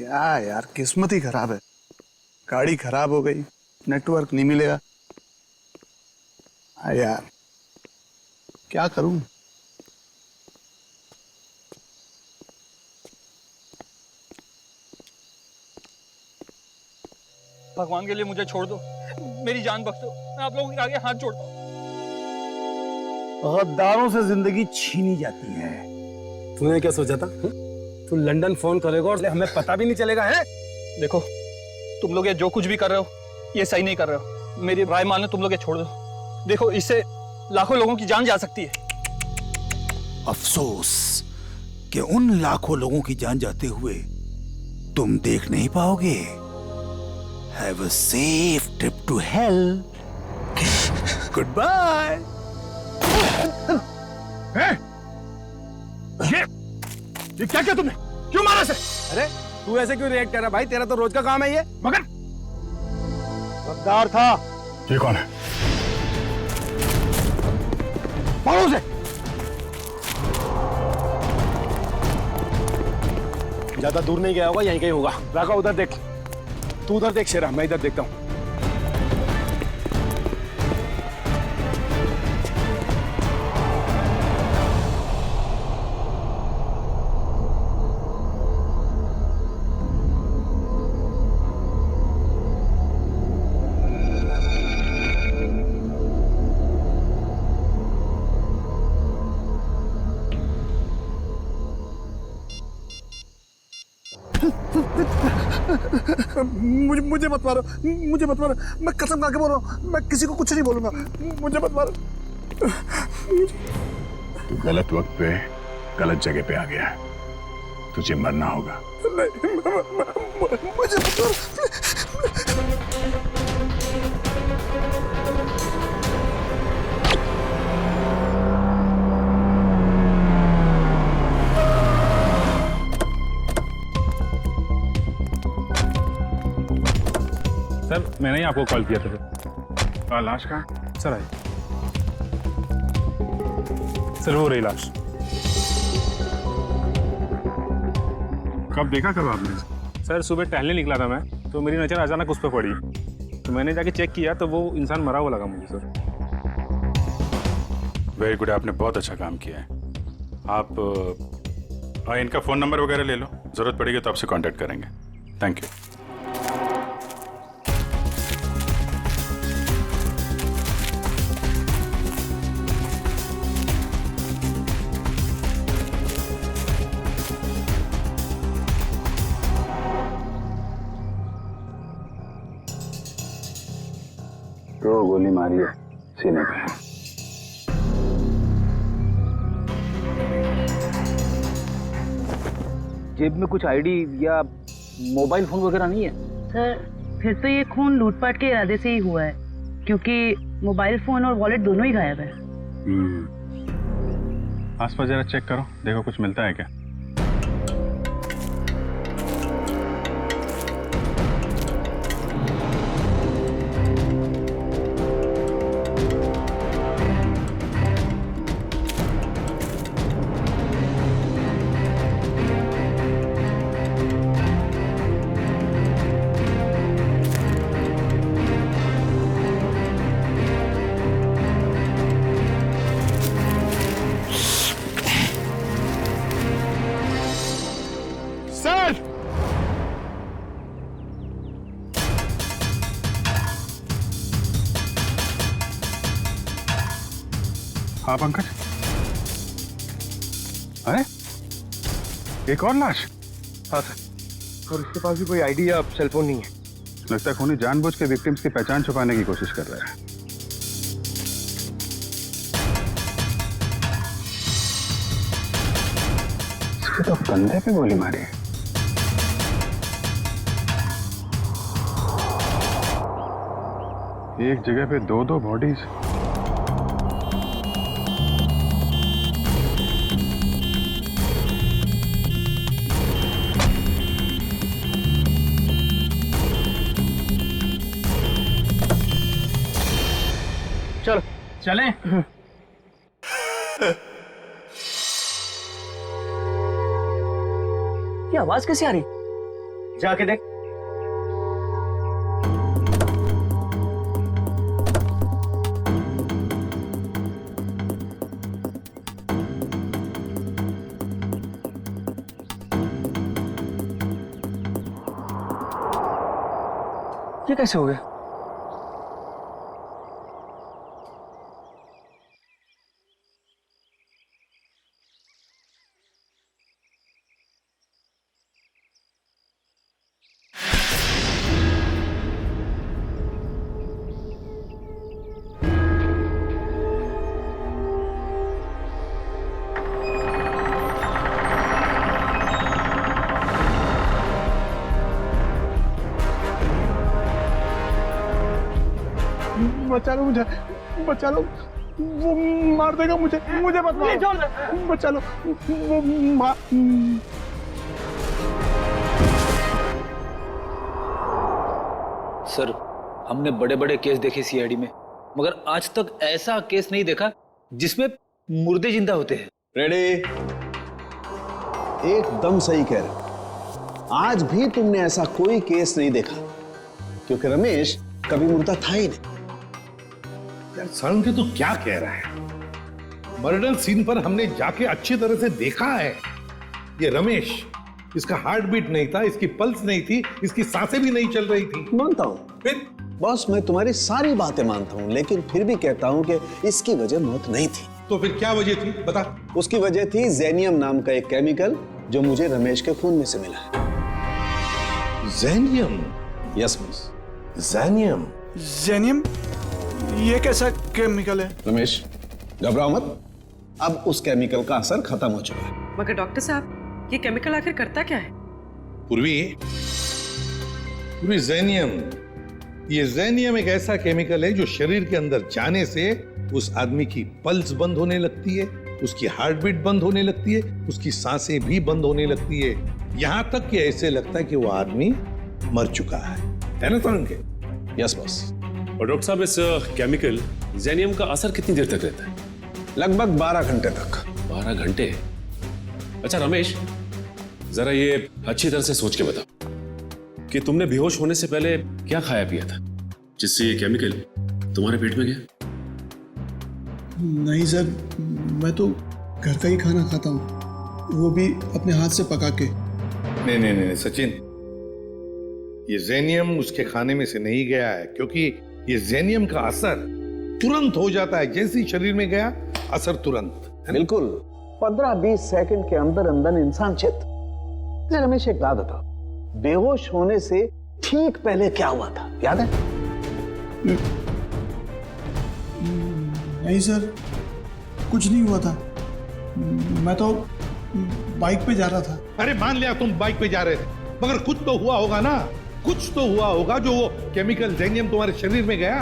क्या यार, किस्मत ही खराब है। गाड़ी खराब हो गई, नेटवर्क नहीं मिलेगा। हाँ यार, क्या करूं। भगवान के लिए मुझे छोड़ दो, मेरी जान बख्शो, मैं आप लोगों के आगे हाथ जोड़ता हूँ। गद्दारों से जिंदगी छीनी जाती है। तूने क्या सोचा था? तू लंदन फोन करेगा और हमें पता भी नहीं चलेगा है? देखो, तुम लोग ये जो कुछ भी कर रहे हो, ये सही नहीं कर रहे हो। मेरी राय मानो, तुम लोग ये छोड़ दो। देखो, इससे लाखों लोगों की जान जा सकती है। अफसोस कि उन लाखों लोगों की जान जाते हुए तुम देख नहीं पाओगे। Have a safe trip to hell. Goodbye. ये क्या किया तुमने? क्यों मारा से? अरे तू ऐसे क्यों रिएक्ट कर रहा भाई? तेरा तो रोज का काम है ये। मगर गद्दार था। ये कौन है? मारो उसे। ज्यादा दूर नहीं गया होगा, यहीं कहीं होगा। राका उधर देख, तू उधर देख शेरा, मैं इधर देखता हूँ। मुझे मत मारो, मुझे मत मारो। मैं कसम खा के बोल रहा हूँ, मैं किसी को कुछ नहीं बोलूंगा। मुझे मत मारो। तू गलत वक्त पे गलत जगह पे आ गया है। तुझे मरना होगा। नहीं, मुझे मत मारो। सर, मैंने ही आपको कॉल किया था। लाश कहाँ? Sir I. सर वो रही लाश। कब देखा, कब आपने? सर सुबह टहलने निकला था मैं, तो मेरी नज़र अचानक उस पर पड़ी, तो मैंने जाके चेक किया तो वो इंसान मरा हुआ लगा मुझे सर। वेरी गुड, आपने बहुत अच्छा काम किया है। आप इनका फ़ोन नंबर वगैरह ले लो, ज़रूरत पड़ेगी तो आपसे कांटेक्ट करेंगे। Thank you. तो गोली मारी है सीने पे। जेब में कुछ आईडी या मोबाइल फोन वगैरह नहीं है? सर, फिर तो ये खून लूटपाट के इरादे से ही हुआ है, क्योंकि मोबाइल फोन और वॉलेट दोनों ही गायब है। आसपास जरा चेक करो, देखो कुछ मिलता है क्या। हाँ पंकज, अरे एक और लाश। हाँ सर, और इसके पास भी कोई आईडी या सेलफोन नहीं है। लगता है खूनी जानबूझ के विक्टिम्स की पहचान छुपाने की कोशिश कर रहा है। इसके तो कंधे पे गोली मारी है। एक जगह पे दो दो बॉडीज। चलो चलें? ये आवाज कैसे आ रही? जाके देख। ये कैसे हो गया? बचा लो मुझे, बचा लो, वो मार देगा मुझे, मुझे मत मारो, बचा लो, वो मार। सर, हमने बड़े बड़े केस देखे सीआईडी में, मगर आज तक ऐसा केस नहीं देखा जिसमें मुर्दे जिंदा होते हैं। रेडी? एकदम सही कह रहे। आज भी तुमने ऐसा कोई केस नहीं देखा, क्योंकि रमेश कभी मुर्दा था ही नहीं। यार सरण के तो क्या कह रहा है? मर्डर सीन पर हमने जाके अच्छी तरह से देखा है। ये रमेश, इसका हार्ट बीट नहीं था, इसकी पल्स नहीं थी, इसकी सांसें भी नहीं चल रही थी। मानता हूं फिर बॉस, मैं तुम्हारी सारी बातें मानता हूं, लेकिन फिर भी कहता हूं कि इसकी वजह मौत नहीं थी। तो फिर क्या वजह थी, बता। उसकी वजह थी जेनियम नाम का एक केमिकल जो मुझे रमेश के खून में से मिला है। जेनियम? Yes boss. जेनियम? जेनियम? ये कैसा केमिकल है? रमेश घबराओ मत, अब उस केमिकल का असर खत्म हो चुका है। मगर डॉक्टर साहब, ये केमिकल आखिर करता क्या है? पूर्वी, जेनियम, ये जेनियम एक ऐसा केमिकल है जो शरीर के अंदर जाने से उस आदमी की पल्स बंद होने लगती है, उसकी हार्ट बीट बंद होने लगती है, उसकी सांसें भी बंद होने लगती है, यहां तक कि ऐसे लगता है कि वो आदमी मर चुका है ना सरण के? Yes boss. और डॉक्टर साहब, इस केमिकल जेनियम का असर कितनी देर तक रहता है? लगभग 12 घंटे तक। 12 घंटे? अच्छा रमेश, जरा ये अच्छी तरह से सोच के बताओ कि तुमने बेहोश होने से पहले क्या खाया पिया था जिससे ये केमिकल तुम्हारे पेट में गया? नहीं सर, मैं तो घर का ही खाना खाता हूँ, वो भी अपने हाथ से पका के। नहीं सचिन, ये जेनियम उसके खाने में से नहीं गया है, क्योंकि ये जेनियम का असर तुरंत हो जाता है। जैसे ही शरीर में गया, असर तुरंत। बिल्कुल 15-20 सेकंड के अंदर अंदर इंसान चित। रमेश एक बात बताओ, बेहोश होने से ठीक पहले क्या हुआ था, याद है? नहीं सर, कुछ नहीं हुआ था, मैं तो बाइक पे जा रहा था। अरे मान लिया तुम बाइक पे जा रहे थे, मगर कुछ तो हुआ होगा ना, कुछ तो हुआ होगा जो वो केमिकल जेनियम तुम्हारे शरीर में गया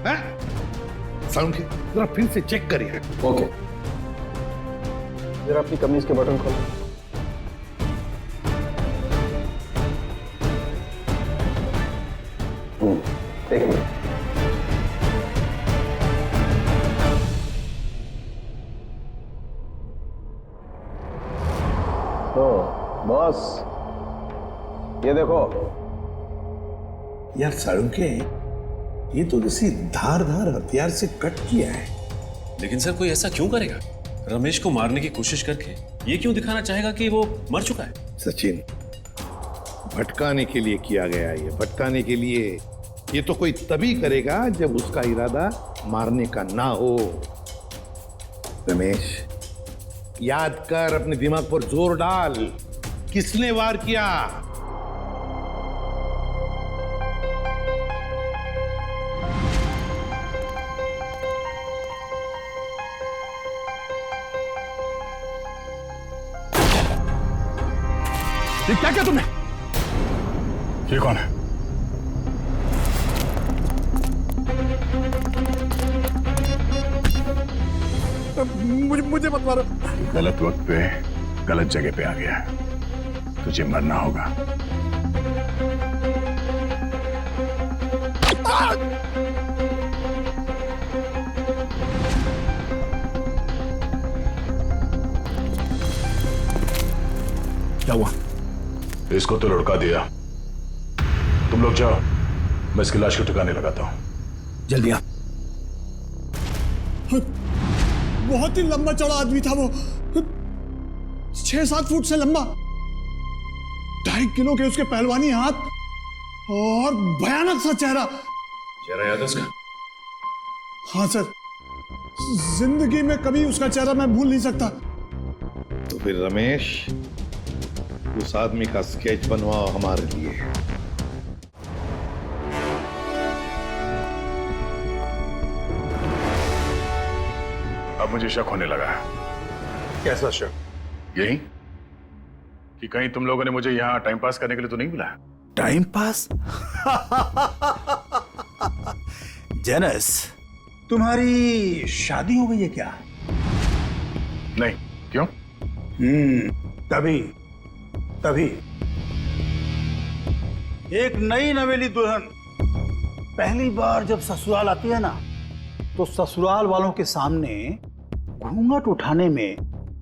है। साउंड के जरा फिर से चेक करिए। ओके, जरा अपनी कमीज के बटन खोलो। एक मिनट। तो बॉस, ये देखो। यार साळुंके, ये तो किसी धारदार हथियार से कट किया है। लेकिन सर, कोई ऐसा क्यों करेगा? रमेश को मारने की कोशिश करके ये क्यों दिखाना चाहेगा कि वो मर चुका है? सचिन, भटकाने के लिए किया गया है ये, भटकाने के लिए। ये तो कोई तभी करेगा जब उसका इरादा मारने का ना हो। रमेश, याद कर, अपने दिमाग पर जोर डाल, किसने वार किया? ये क्या किया तुमने? ये कौन है? मुझे मत मारो। गलत वक्त पे गलत जगह पे आ गया है, तुझे मरना होगा। क्या हुआ? इसको तो लुढ़का दिया। तुम लोग जाओ, मैं इसकी लाश को ठिकाने लगाता हूं। जल्दी आ। बहुत ही लंबा चौड़ा आदमी था वो, 6-7 फुट से लंबा, 2.5 किलो के उसके पहलवानी हाथ और भयानक सा चेहरा। चेहरा याद है उसका? हाँ सर, जिंदगी में कभी उसका चेहरा मैं भूल नहीं सकता। तो फिर रमेश, उस आदमी का स्केच बनवाओ हमारे लिए। अब मुझे शक होने लगा है। कैसा शक? यही कि कहीं तुम लोगों ने मुझे यहां टाइम पास करने के लिए तो नहीं बुलाया? Time pass? जेनस, तुम्हारी शादी हो गई है क्या? नहीं। क्यों? तभी एक नई नवेली दुल्हन पहली बार जब ससुराल आती है ना, तो ससुराल वालों के सामने घूंघट उठाने में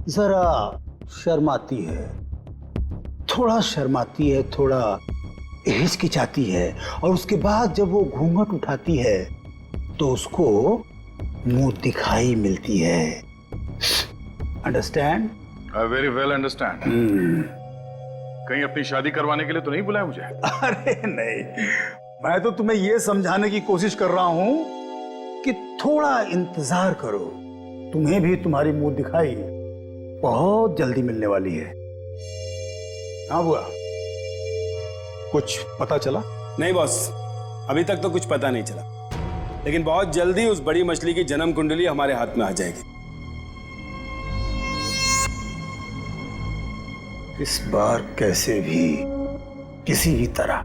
जरा शर्माती है, थोड़ा हिचकिचाती है, और उसके बाद जब वो घूंघट उठाती है तो उसको मुंह दिखाई मिलती है। Understand? I very well understand. कहीं अपनी शादी करवाने के लिए तो नहीं बुलाया मुझे? अरे नहीं, मैं तो तुम्हें यह समझाने की कोशिश कर रहा हूं कि थोड़ा इंतजार करो, तुम्हें भी तुम्हारी मुंह दिखाई बहुत जल्दी मिलने वाली है। हाँ बुआ, कुछ पता चला? नहीं बॉस, अभी तक तो कुछ पता नहीं चला, लेकिन बहुत जल्दी उस बड़ी मछली की जन्म कुंडली हमारे हाथ में आ जाएगी। इस बार कैसे भी, किसी भी तरह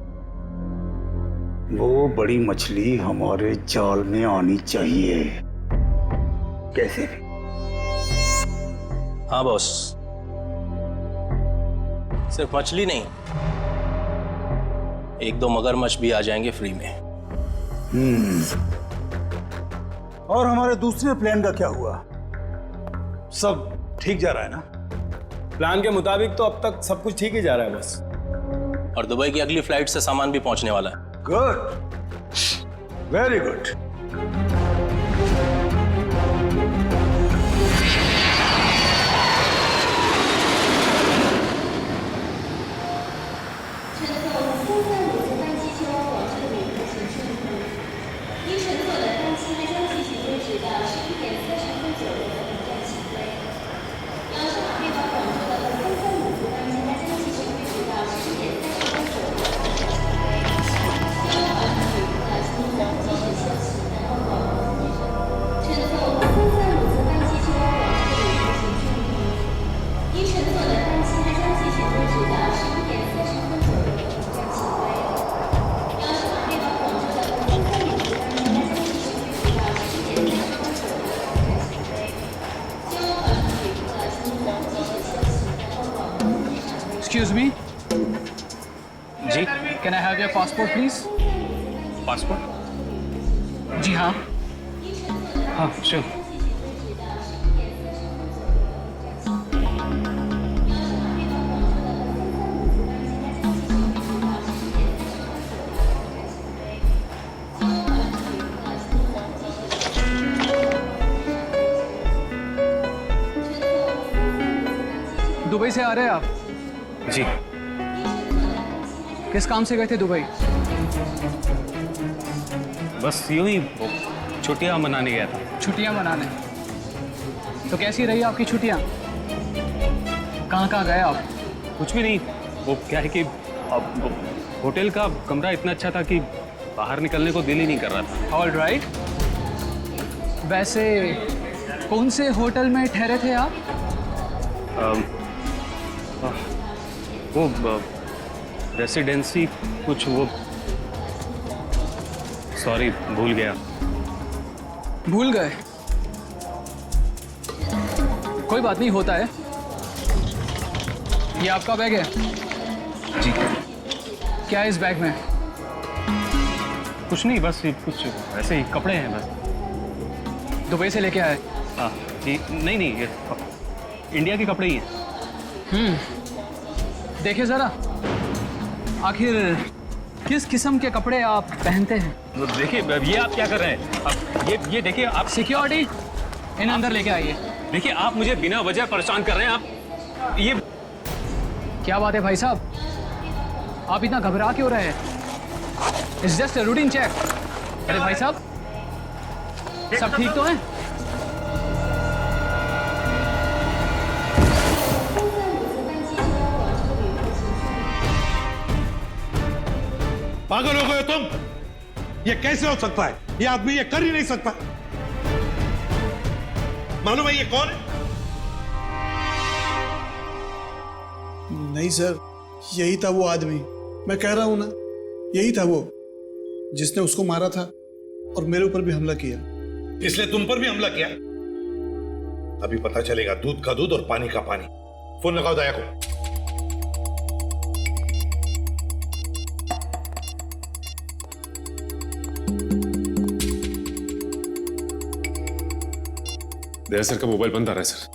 वो बड़ी मछली हमारे जाल में आनी चाहिए, कैसे भी। हाँ बॉस, सिर्फ मछली नहीं, 1-2 मगरमच्छ भी आ जाएंगे फ्री में। और हमारे दूसरे प्लान का क्या हुआ? सब ठीक जा रहा है ना? प्लान के मुताबिक तो अब तक सब कुछ ठीक ही जा रहा है बस। और दुबई की अगली फ्लाइट से सामान भी पहुंचने वाला है। Good, very good. Excuse me. जी, can I have your passport, please? Passport? जी हाँ। हाँ श्योर। दुबई से आ रहे हैं आप? जी। किस काम से गए थे दुबई? बस यूं ही छुट्टियां मनाने गया था। छुट्टियां मनाने? तो कैसी रही आपकी छुट्टियां? कहाँ कहाँ गए आप? कुछ भी नहीं, वो क्या है कि होटल का कमरा इतना अच्छा था कि बाहर निकलने को दिल ही नहीं कर रहा था। All right. वैसे कौन से होटल में ठहरे थे आप? वो रेसिडेंसी कुछ, वो सॉरी भूल गया। भूल गए? कोई बात नहीं, होता है। ये आपका बैग है? जी। क्या है इस बैग में? कुछ नहीं, बस ये कुछ ऐसे ही कपड़े हैं बस। दुबई से लेके आए? हाँ जी। नहीं नहीं, ये इंडिया के कपड़े ही हैं। देखिए जरा। आखिर किस किस्म के कपड़े आप पहनते हैं? देखिए ये आप क्या कर रहे हैं? अब ये देखिए आप सिक्योरिटी इन अंदर लेके आइए। देखिए आप मुझे बिना वजह परेशान कर रहे हैं। आप ये क्या बात है भाई साहब, आप इतना घबरा क्यों रहे हैं? It's just a routine check. अरे भाई साहब, सब ठीक तो है? पागल हो गए हो तुम? ये कैसे हो सकता है? ये आदमी ये कर ही नहीं सकता। मालूम है ये कौन है? नहीं सर, यही था वो आदमी। मैं कह रहा हूं ना, यही था वो जिसने उसको मारा था और मेरे ऊपर भी हमला किया। इसलिए तुम पर भी हमला किया? अभी पता चलेगा दूध का दूध और पानी का पानी। फोन लगाओ दया को। दया सर का मोबाइल बंद आ रहा है सर,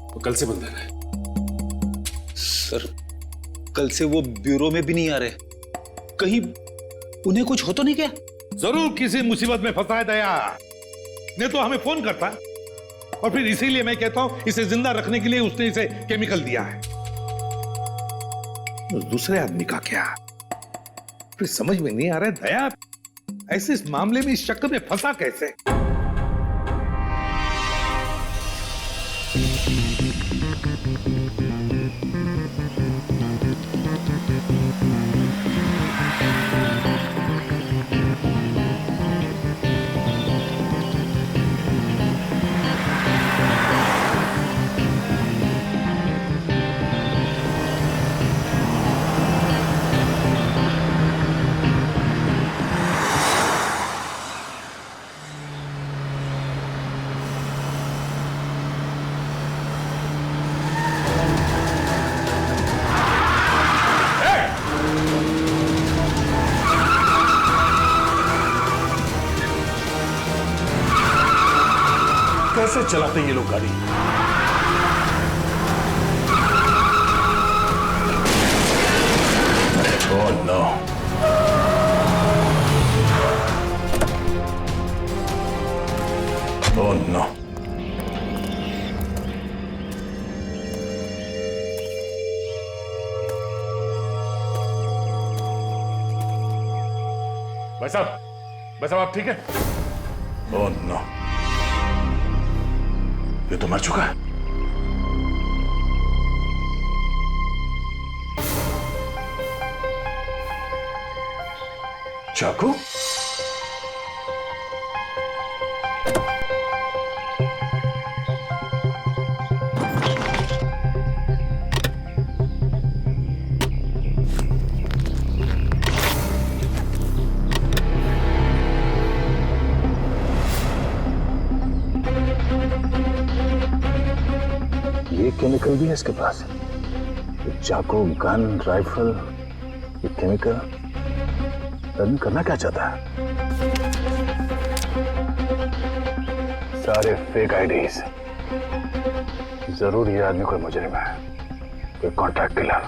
वो कल से बंद आ रहा है। सर कल से वो ब्यूरो में भी नहीं आ रहे, कहीं उन्हें कुछ हो तो नहीं क्या? जरूर किसी मुसीबत में फंसा है दया, नहीं तो हमें फोन करता। और फिर इसीलिए मैं कहता हूं इसे जिंदा रखने के लिए उसने इसे केमिकल दिया है। उस दूसरे आदमी का क्या? फिर समझ में नहीं आ रहा है दया, ऐसे इस मामले में इस चक्कर में फंसा कैसे? कैसे चलाते हैं ये लोग गाड़ी? Oh no. Oh no. भाई साहब आप ठीक है? ओह नो, ये तो मर चुका है। चाकू? ये केमिकल भी है इसके पास। ये चाकू, गन, राइफल, ये केमिकल आदमी करना क्या चाहता है? सारे फेक आईडीज। जरूर ये आदमी कोई मुजरिम है, कोई कॉन्ट्रैक्ट किलर।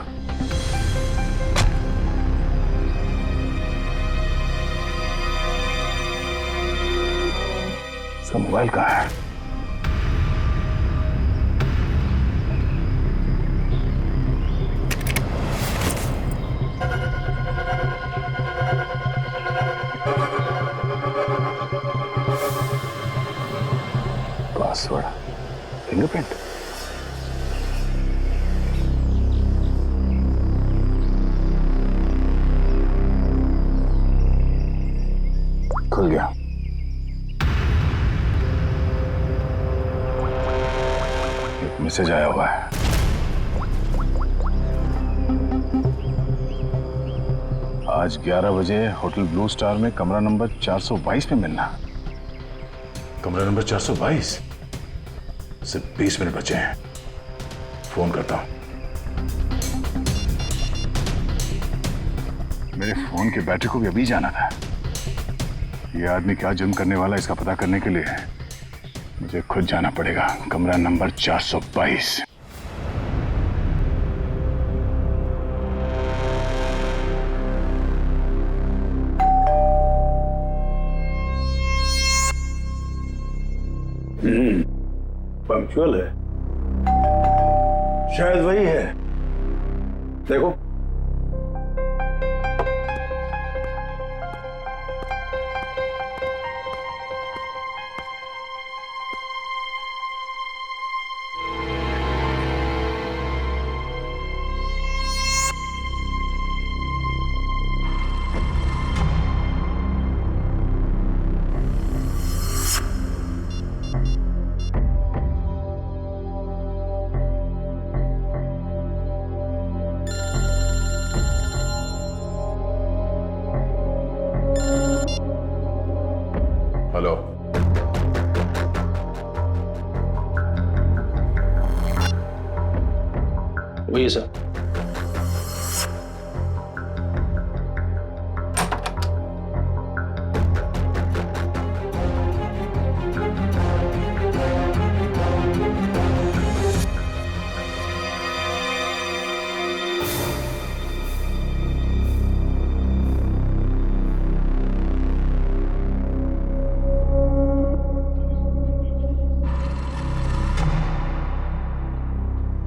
इसका मोबाइल कहाँ है? Password, fingerprint. खुल गया। एक मैसेज आया हुआ है। आज 11 बजे होटल ब्लू स्टार में कमरा नंबर 422 में मिलना। कमरा नंबर 422? सिर्फ 20 मिनट बचे हैं, फोन करता हूं। मेरे फोन की बैटरी को भी अभी जाना था। ये आदमी क्या जुर्म करने वाला है इसका पता करने के लिए मुझे खुद जाना पड़ेगा। कमरा नंबर 422। पंक्चुअल है, शायद वही है। देखो। हेलो, वही सर।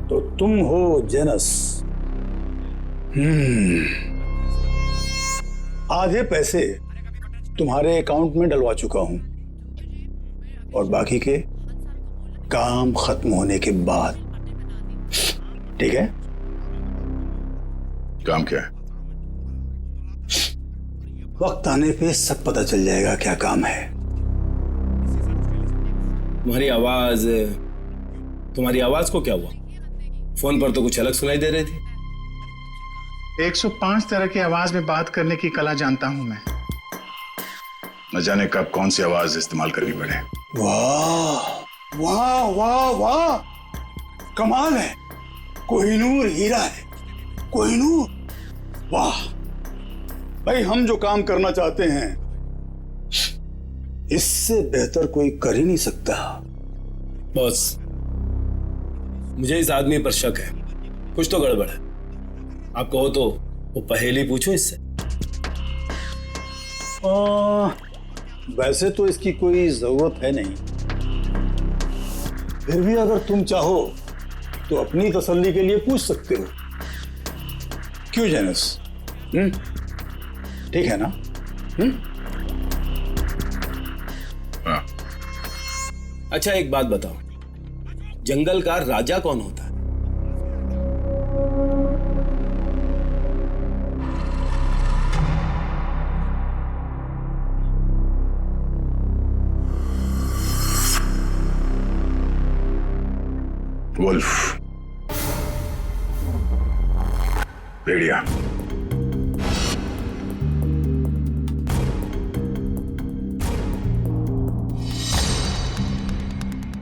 तो तुम हो जेनस। आधे पैसे तुम्हारे अकाउंट में डलवा चुका हूं और बाकी के काम खत्म होने के बाद। ठीक है? काम क्या है? वक्त आने पे सब पता चल जाएगा क्या काम है। तुम्हारी आवाज को क्या हुआ? फोन पर तो कुछ अलग सुनाई दे रही थी। 105 तरह की आवाज में बात करने की कला जानता हूं मैं। न जाने कब कौन सी आवाज इस्तेमाल करनी पड़े। वाह वाह वाह वाह, कमाल है। कोहिनूर हीरा है, कोहिनूर। वाह भाई, हम जो काम करना चाहते हैं इससे बेहतर कोई कर ही नहीं सकता। बॉस, मुझे इस आदमी पर शक है, कुछ तो गड़बड़ है। आप कहो तो वो पहेली पूछो इससे। वैसे तो इसकी कोई जरूरत है नहीं, फिर भी अगर तुम चाहो तो अपनी तसल्ली के लिए पूछ सकते हो। क्यों जेनस? ठीक है ना? हाँ। अच्छा, एक बात बताओ, जंगल का राजा कौन होता है? वुल्फ, भेड़िया।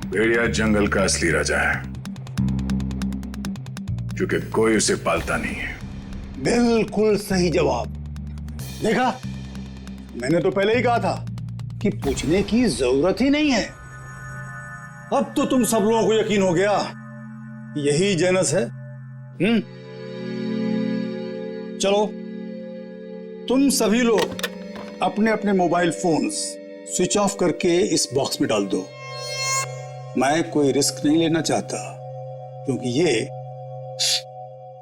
भेड़िया जंगल का असली राजा है, क्योंकि कोई उसे पालता नहीं है। बिल्कुल सही जवाब। देखा, मैंने तो पहले ही कहा था कि पूछने की जरूरत ही नहीं है। अब तो तुम सब लोगों को यकीन हो गया, यही जेनस है। चलो, तुम सभी लोग अपने अपने मोबाइल फोन्स स्विच ऑफ करके इस बॉक्स में डाल दो। मैं कोई रिस्क नहीं लेना चाहता, क्योंकि ये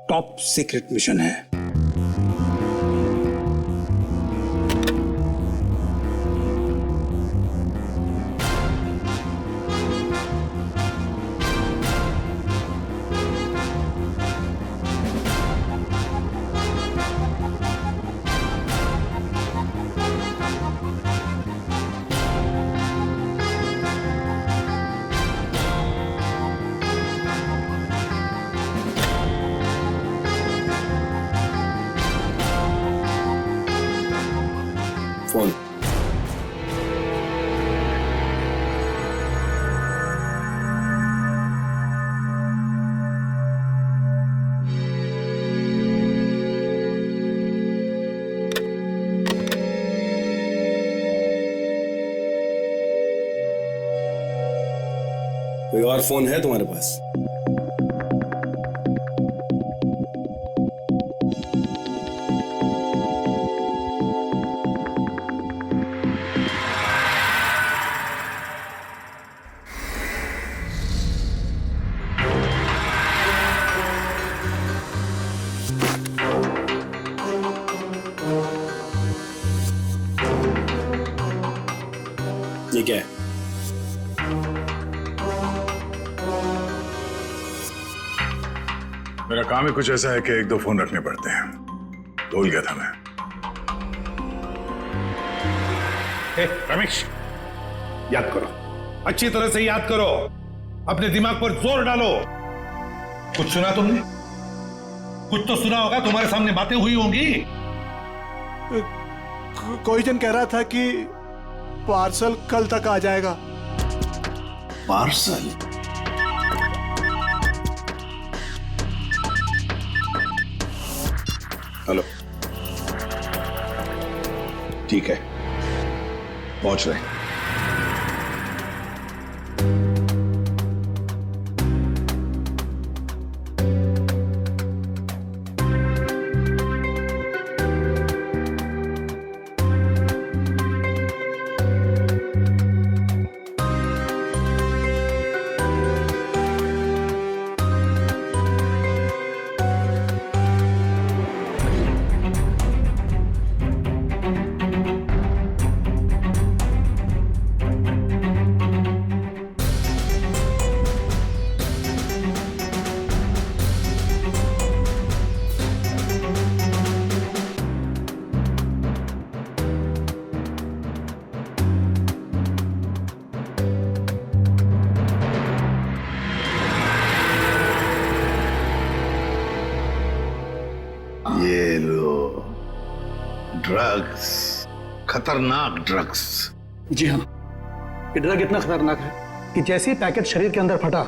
टॉप सीक्रेट मिशन है। फोन। कोई और फोन है तुम्हारे पास? मेरा काम ही कुछ ऐसा है कि एक दो फोन रखने पड़ते हैं। भूल गया था मैं। रमेश, याद करो, अच्छी तरह से याद करो, अपने दिमाग पर जोर डालो। कुछ सुना तुमने? कुछ तो सुना होगा, तुम्हारे सामने बातें हुई होंगी। कोई जन कह रहा था कि पार्सल कल तक आ जाएगा। पार्सल? हेलो, ठीक है, पहुंच रहे हैं। ये लो ड्रग्स, खतरनाक ड्रग्स। जी हाँ, ये ड्रग इतना खतरनाक है कि जैसे ही पैकेट शरीर के अंदर फटा,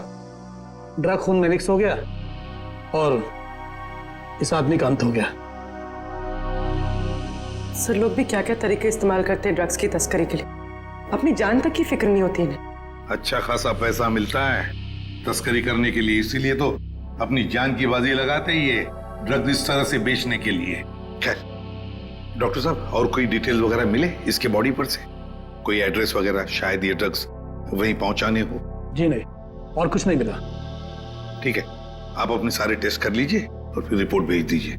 ड्रग खून में मिक्स हो गया और इस आदमी का अंत हो गया। सर, लोग भी क्या क्या तरीके इस्तेमाल करते हैं ड्रग्स की तस्करी के लिए, अपनी जान तक की फिक्र नहीं होती इन्हें। अच्छा खासा पैसा मिलता है तस्करी करने के लिए, इसीलिए तो अपनी जान की बाजी लगाते ही ये ड्रग्स इस तरह से बेचने के लिए। खैर डॉक्टर साहब, और कोई डिटेल वगैरह मिले इसके बॉडी पर से? कोई एड्रेस वगैरह, शायद ये ड्रग्स वहीं पहुंचाने को? जी नहीं, और कुछ नहीं मिला। ठीक है, आप अपने सारे टेस्ट कर लीजिए और फिर रिपोर्ट भेज दीजिए,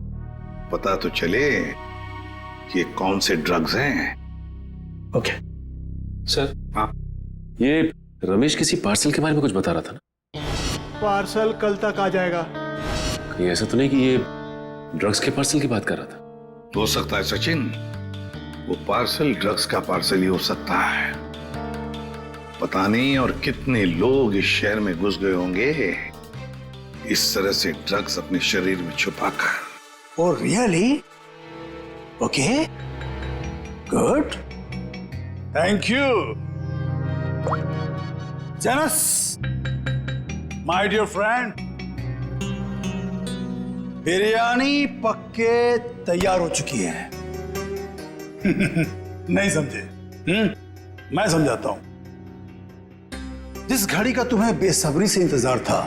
पता तो चले कि ये कौन से ड्रग्स हैं। Okay sir. हाँ, ये रमेश किसी पार्सल के बारे में कुछ बता रहा था ना? पार्सल कल तक आ जाएगा। कहीं ऐसा तो नहीं कि ये ड्रग्स के पार्सल की बात कर रहा था? हो सकता है सचिन, वो पार्सल ड्रग्स का पार्सल ही हो सकता है। पता नहीं और कितने लोग इस शहर में घुस गए होंगे इस तरह से ड्रग्स अपने शरीर में छुपाकर। Oh really? Okay, good, thank you. जेनस, माय डियर फ्रेंड, बिरयानी पक्के तैयार हो चुकी है। नहीं समझे? मैं समझाता हूं। जिस घड़ी का तुम्हें बेसब्री से इंतजार था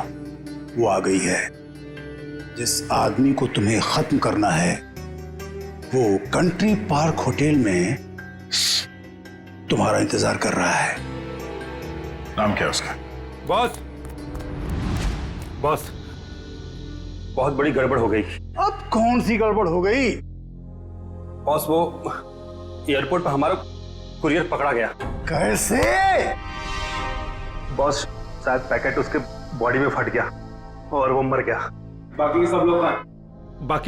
वो आ गई है। जिस आदमी को तुम्हें खत्म करना है वो कंट्री पार्क होटल में तुम्हारा इंतजार कर रहा है। नाम क्या है उसका? बॉस, बॉस, बहुत बड़ी गड़बड़ हो गई। अब कौन सी गड़बड़ हो गई? बॉस, वो एयरपोर्ट पर हमारा कुरियर पकड़ा गया। कैसे? बॉस, शायद पैकेट उसके बॉडी में फट गया और वो मर गया। बाकी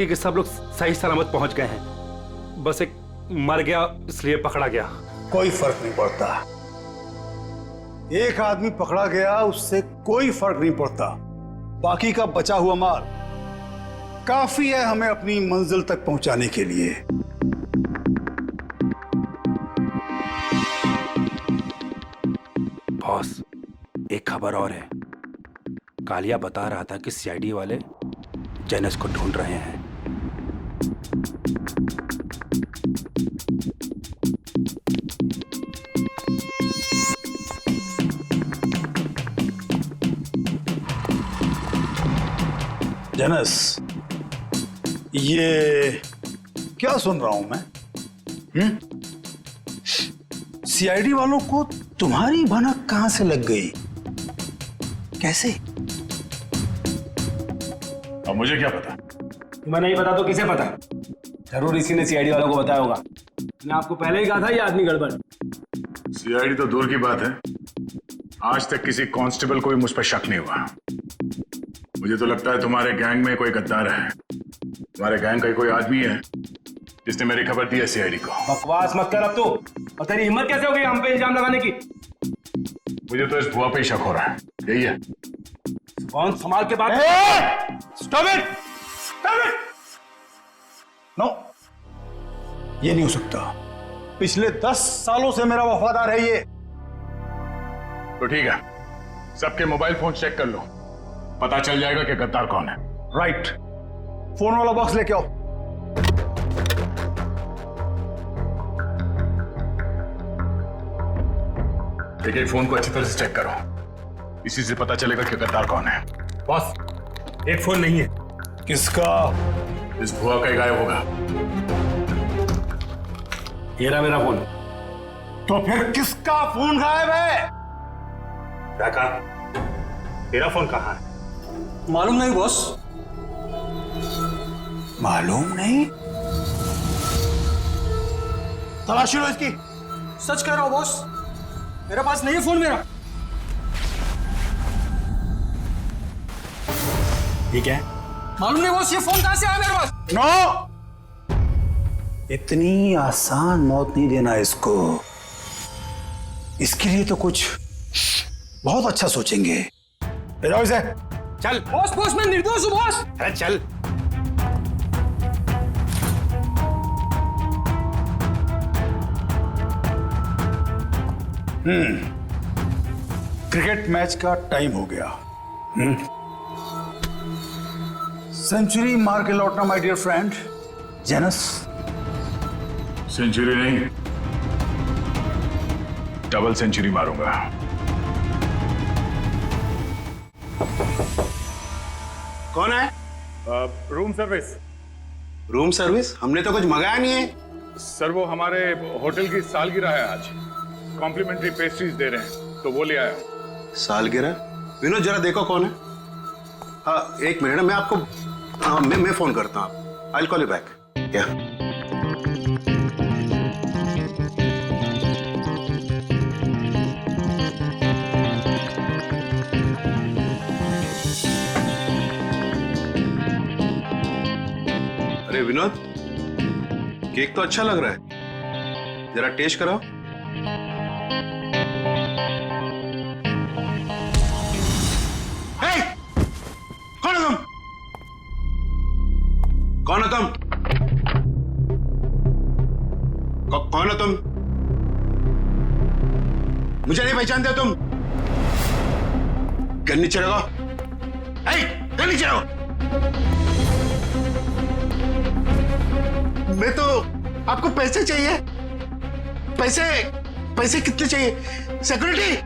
के सब लोग सही सलामत पहुंच गए हैं, बस एक मर गया इसलिए पकड़ा गया। कोई फर्क नहीं पड़ता, एक आदमी पकड़ा गया उससे कोई फर्क नहीं पड़ता। बाकी का बचा हुआ माल काफी है हमें अपनी मंजिल तक पहुंचाने के लिए। बॉस, एक खबर और है। कालिया बता रहा था कि सीआईडी वाले जेनस को ढूंढ रहे हैं। जेनस, ये क्या सुन रहा हूं मैं? सीआईडी वालों को तुम्हारी भनक कहां से लग गई? कैसे? अब मुझे क्या पता? तुम्हें नहीं पता तो किसे पता? जरूर इसी ने सीआईडी वालों को बताया होगा। मैंने आपको पहले ही कहा था ये आदमी गड़बड़। सीआईडी तो दूर की बात है, आज तक किसी कांस्टेबल को भी मुझ पर शक नहीं हुआ। मुझे तो लगता है तुम्हारे गैंग में कोई गद्दार है। तुम्हारे गैंग का कोई आदमी है जिसने मेरी खबर दी है सीआईडी को। बकवास मत कर अब तू। और तेरी हिम्मत कैसे हो गई हम पे इल्जाम लगाने की? मुझे तो इस भुआ पे ही शक हो रहा है। यही है। कौन संभाल के बात। Stop it! Stop it! No, ये नहीं हो सकता। पिछले 10 सालों से मेरा वफादार है ये। तो ठीक है, सबके मोबाइल फोन चेक कर लो, पता चल जाएगा कि गद्दार कौन है। राइट, फोन वाला बॉक्स लेके आओ। एक फोन को अच्छी तरह से चेक करो, इसी से पता चलेगा कि गद्दार कौन है। बॉस, एक फोन नहीं है। किसका? इस भुआ का ही गायब होगा। ये रहा मेरा फोन। तो फिर किसका फोन गायब है? क्या कहा? तेरा फोन कहाँ है? मालूम नहीं बॉस। मालूम नहीं? तलाशी लो इसकी। सच कह रहा हूं बॉस, मेरे पास नहीं है फोन मेरा। ठीक है, मालूम नहीं बॉस, ये फोन कहां से आया मेरे पास। नो, इतनी आसान मौत नहीं देना इसको। इसके लिए तो कुछ बहुत अच्छा सोचेंगे। ले जाओ इसे। चल। बॉस बॉस, मैं निर्दोष हूं बॉस। अरे चल। क्रिकेट मैच का टाइम हो गया। सेंचुरी मार के लौटना माय डियर फ्रेंड जेनस। सेंचुरी नहीं, डबल सेंचुरी मारूंगा। कौन है? Room service. Room service? हमने तो कुछ मंगाया नहीं है। सर, वो हमारे होटल की सालगिरह है आज, कॉम्प्लीमेंट्री पेस्ट्रीज दे रहे हैं, तो वो ले आया हूं। सालगिरह? विनोद जरा देखो कौन है। हाँ, एक मिनट, मैं आपको मैं फोन करता हूँ। I will call you back. क्या? अरे विनोद, केक तो अच्छा लग रहा है, जरा टेस्ट कराओ। हे! कौन है तुम? कौन है तुम? कौन हो तुम? मुझे नहीं पहचानते तुम? गन नीचे रखो। गन नीचे रखो। मैं तो, आपको पैसे चाहिए? पैसे? पैसे कितने चाहिए? सिक्योरिटी?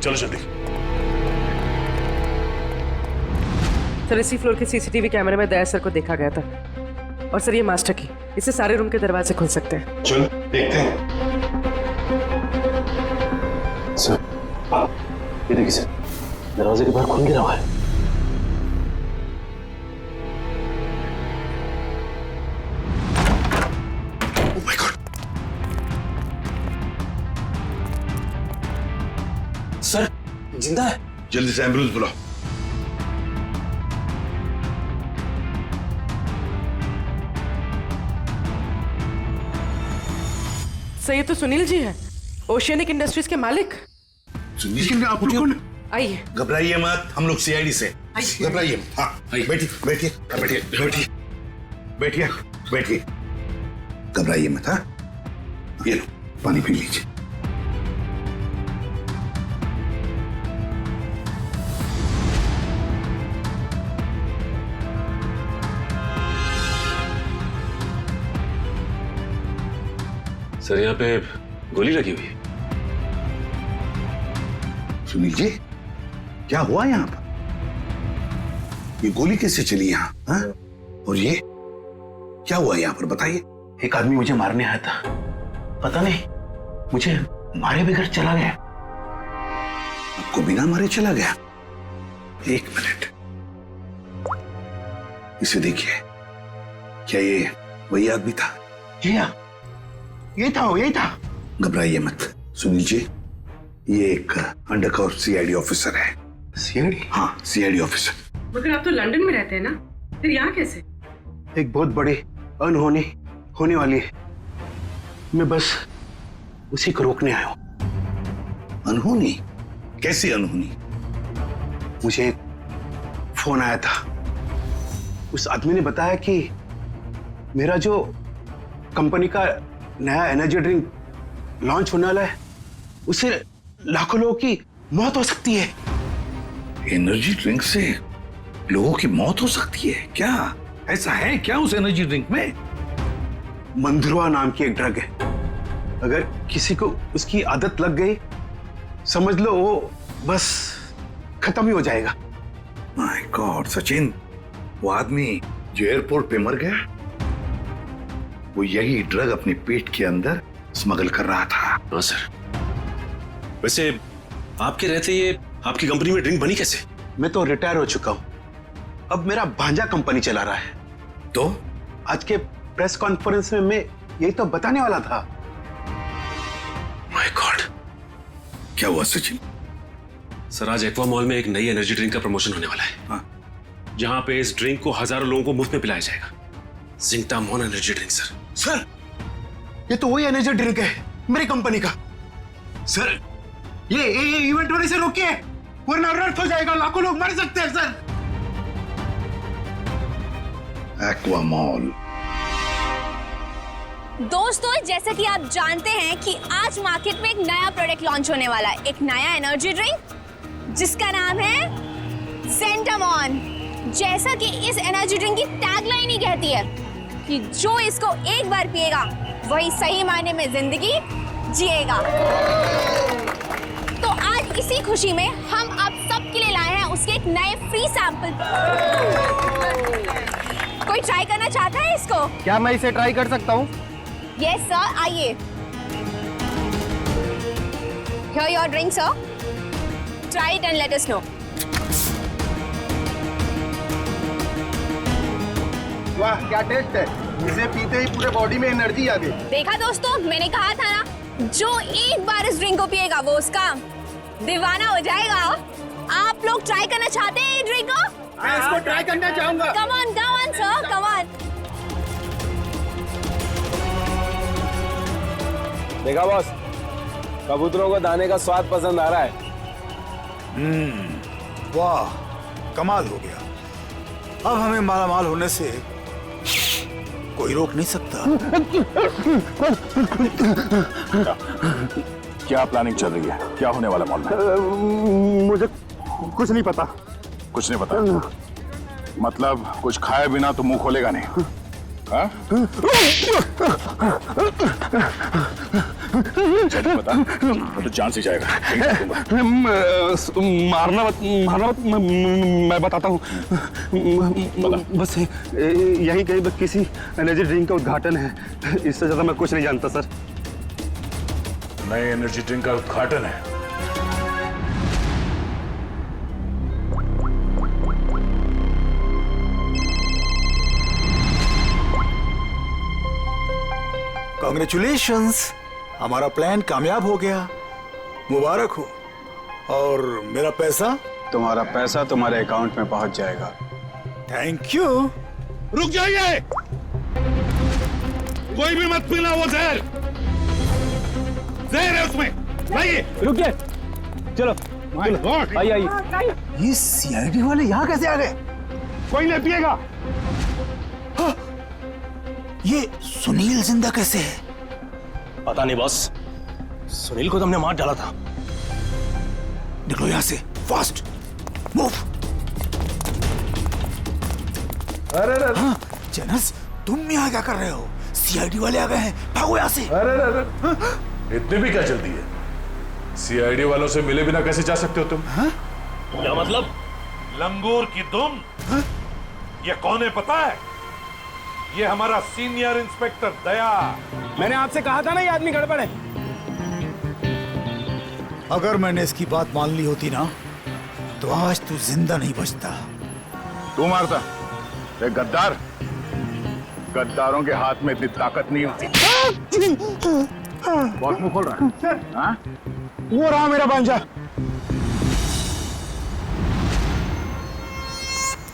चलो जल्दी। सर, इसी फ्लोर के सीसीटीवी कैमरे में दया सर को देखा गया था। और सर, ये मास्टर की, इससे सारे रूम के दरवाजे खुल सकते हैं। चलो देखते हैं। सर, ये देखिए सर, दरवाजे के बाहर खून गिरा हुआ है। Oh my God! सर, जिंदा है। जल्दी से एम्बुलेंस बुलाओ। सर, ये तो सुनील जी हैं, ओशियनिक इंडस्ट्रीज के मालिक। सुनील, आप लोग कौन? आइए। घबराइए मत, हम लोग सीआईडी से। घबराइए मत। हाँ, बैठिए बैठिए बैठिए बैठिए बैठिए बैठिए। घबराइए मत। हाँ, ये लो पानी पी लीजिए। सर, यहाँ पे गोली लगी हुई है। सुनील जी, क्या हुआ यहाँ पर? ये गोली कैसे चली यहाँ? हाँ? और ये क्या हुआ यहाँ पर, बताइए। एक आदमी मुझे मारने आया था, पता नहीं मुझे मारे बगैर चला गया। आपको बिना मारे चला गया? एक मिनट, इसे देखिए। क्या ये वही आदमी था। जी हाँ, यही था। घबराइए मत सुनील जी, ये एक अंडरकवर सीआईडी ऑफिसर है। सीआईडी? हाँ, सीआईडी ऑफिसर। मगर आप तो लंदन में रहते हैं ना, फिर यहाँ कैसे? एक बहुत बड़ी अनहोनी होने वाली है, मैं बस उसी को रोकने आया हूं। अनहोनी? कैसी अनहोनी? मुझे एक फोन आया था, उस आदमी ने बताया कि मेरा जो कंपनी का नया एनर्जी ड्रिंक लॉन्च होने वाला है, उससे लाखों लोगों की मौत हो सकती है। एनर्जी ड्रिंक से लोगों की मौत हो सकती है? क्या ऐसा है क्या उस एनर्जी ड्रिंक में? मंधुआ नाम की एक ड्रग है, अगर किसी को उसकी आदत लग गई, समझ लो वो बस खत्म ही हो जाएगा। माय गॉड सचिन, वो आदमी जो एयरपोर्ट पे मर गया, वो यही ड्रग अपने पेट के अंदर स्मगल कर रहा था। हाँ सर। वैसे आपके रहते ये आपकी कंपनी में ड्रिंक बनी कैसे? मैं तो रिटायर हो चुका हूं, अब मेरा भांजा कंपनी चला रहा है। तो आज के प्रेस कॉन्फ्रेंस में मैं यही तो बताने वाला था। माय गॉड, क्या हुआ सचिन? सर, आज एक्वा मॉल में एक नई एनर्जी ड्रिंक का प्रमोशन होने वाला है। हाँ। जहां पे इस ड्रिंक को हजारों लोगों को मुफ्त में पिलाया जाएगा। जिंकटामोन एनर्जी ड्रिंक सर, ये तो वही एनर्जी ड्रिंक है मेरी कंपनी का। सर, ये इवेंट होने से रोकिए, वरना अनर्थ हो जाएगा, लाखों लोग मर सकते हैं सर। Aqua mall. दोस्तों, जैसा कि आप जानते हैं कि आज मार्केट में एक नया प्रोडक्ट लॉन्च होने वाला है, एक नया एनर्जी ड्रिंक जिसका नाम है ज़ेंटामॉन। जैसा कि इस एनर्जी ड्रिंक की टैगलाइन ही कहती है कि जो इसको एक बार पिएगा वही सही मायने में जिंदगी जिएगा। तो आज इसी खुशी में हम आप सबके लिए लाए हैं उसके एक नए फ्री सैंपल। कोई ट्राई करना चाहता है इसको? क्या मैं इसे ट्राई कर सकता हूँ? यस सर, आइए। Here your drink, sir. Try it and let us know. वाह, क्या टेस्ट है! इसे पीते ही पूरे बॉडी में एनर्जी आ गई। देखा दोस्तों, मैंने कहा था ना, जो एक बार इस ड्रिंक को पिएगा वो उसका दीवाना हो जाएगा। आप लोग ट्राई करना चाहते हैं ये ड्रिंक को? मैं इसको ट्राई करना चाहूंगा। Come on, sir, come on. देखा बॉस, कबूतरों को दाने का स्वाद पसंद आ रहा है। वाह, कमाल हो गया। अब हमें मालामाल होने से कोई रोक नहीं सकता। क्या प्लानिंग चल रही है? क्या होने वाला मॉल में? मुझे कुछ नहीं पता। कुछ नहीं पता? मतलब कुछ खाए बिना तो मुंह खोलेगा नहीं? हाँ? बता, तो जान से जाएगा। मारना मत, मैं बताता हूँ। बस यही कहीं किसी एनर्जी ड्रिंक का उद्घाटन है, इससे ज्यादा मैं कुछ नहीं जानता सर। नए एनर्जी ड्रिंक का उद्घाटन है? कांग्रेचुलेशंस, हमारा प्लान कामयाब हो गया, मुबारक हो। और मेरा पैसा? तुम्हारा पैसा तुम्हारे अकाउंट में पहुंच जाएगा। Thank you. रुक जाइए, कोई भी मत पीना वो जहर। जहर है उसमें, लाइए। रुकिए, चलो आइए। ये सीआईडी वाले यहाँ कैसे आ गए? कोई नहीं पिएगा। ये सुनील जिंदा कैसे है? पता नहीं बॉस, सुनील को तो हमने मार डाला था। निकलो यहाँ से, फास्ट मूव। अरे हाँ, जनस, तुम यहाँ क्या कर रहे हो? सीआईडी वाले आ गए हैं, भागो यहाँ से। अरे इतनी भी क्या जल्दी है? सीआईडी वालों से मिले बिना कैसे जा सकते हो तुम? क्या मतलब? लंगूर की दुम। ये कौन है पता है? ये हमारा सीनियर इंस्पेक्टर दया। मैंने आपसे कहा था ना ये आदमी गड़बड़ है। अगर मैंने इसकी बात मान ली होती ना, तो आज तू जिंदा नहीं बचता। तू मारता, एक गद्दार। गद्दारों के हाथ में इतनी ताकत नहीं होती। बहुत मुंह खोल रहा है। हाँ? वो रहा मेरा भांजा।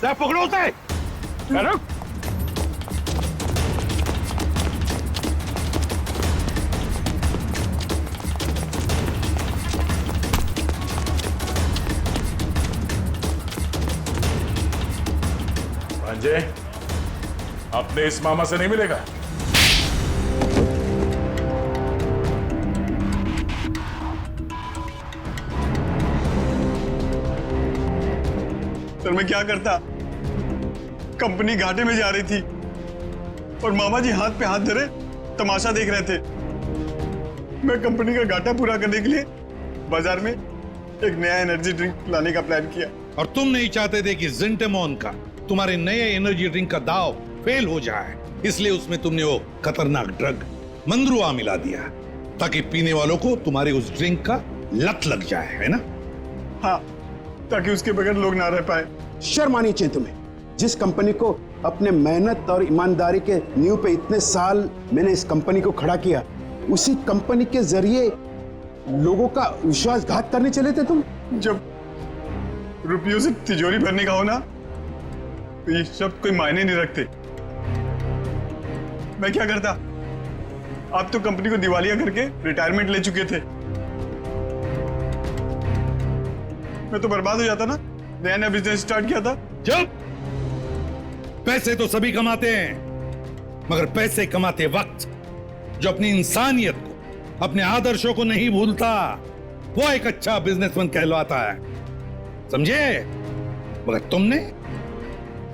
पकड़ो उसे। रुक। भांजे, अपने इस मामा से नहीं मिलेगा। सर मैं क्या करता? कंपनी घाटे में जा रही थी और मामा जी हाथ पे हाथ धरे तमाशा देख रहे थे। मैं कंपनी का घाटा पूरा करने के लिए बाजार में एक नया एनर्जी ड्रिंक लाने का प्लान किया। और तुम नहीं चाहते थे कि ज़ेंटामॉन का तुम्हारे नए एनर्जी ड्रिंक का दाव फेल हो जाए, इसलिए उसमें तुमने वो खतरनाक ड्रग मंद्रुआ मिला दिया ताकि पीने वालों को तुम्हारे उस ड्रिंक का लत लग जाए, है ना? हाँ, ताकि उसके बगैर लोग ना रह पाए। शर्म आनी चाहिए तुम्हें। जिस कंपनी को अपने मेहनत और ईमानदारी के नींव पे इतने साल मैंने इस कंपनी को खड़ा किया, उसी कंपनी के जरिए लोगों का विश्वासघात करने चले थे तुम। जब रुपयों से तिजोरी भरने का हो ना, तो ये सब कोई मायने नहीं रखते। मैं क्या करता? आप तो कंपनी को दिवालिया करके रिटायरमेंट ले चुके थे। मैं तो बर्बाद हो जाता ना। नया नया बिजनेस स्टार्ट किया था। चुप! पैसे तो सभी कमाते हैं, मगर पैसे कमाते वक्त जो अपनी इंसानियत को, अपने आदर्शों को नहीं भूलता, वो एक अच्छा बिजनेसमैन कहलाता है, समझे? मगर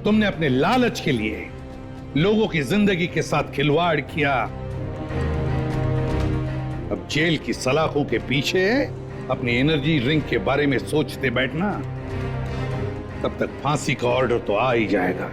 तुमने अपने लालच के लिए लोगों की जिंदगी के साथ खिलवाड़ किया। अब जेल की सलाखों के पीछे अपनी एनर्जी ड्रिंक के बारे में सोचते बैठना, तब तक फांसी का ऑर्डर तो आ ही जाएगा।